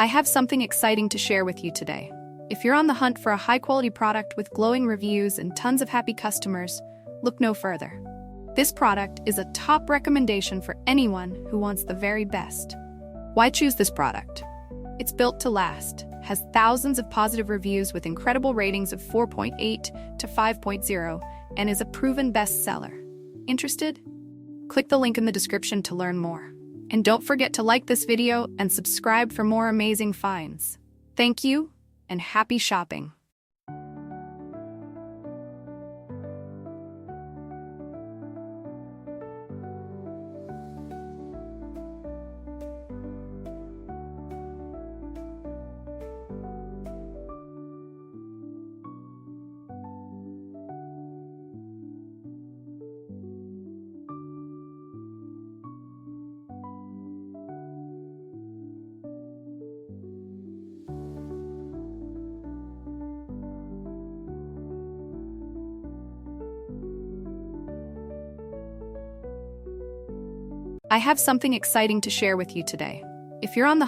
I have something exciting to share with you today. If you're on the hunt for a high-quality product with glowing reviews and tons of happy customers, look no further. This product is a top recommendation for anyone who wants the very best. Why choose this product? It's built to last, has thousands of positive reviews with incredible ratings of 4.8 to 5.0, and is a proven bestseller. Interested? Click the link in the description to learn more. And don't forget to like this video and subscribe for more amazing finds. Thank you, and happy shopping! I have something exciting to share with you today. If you're on the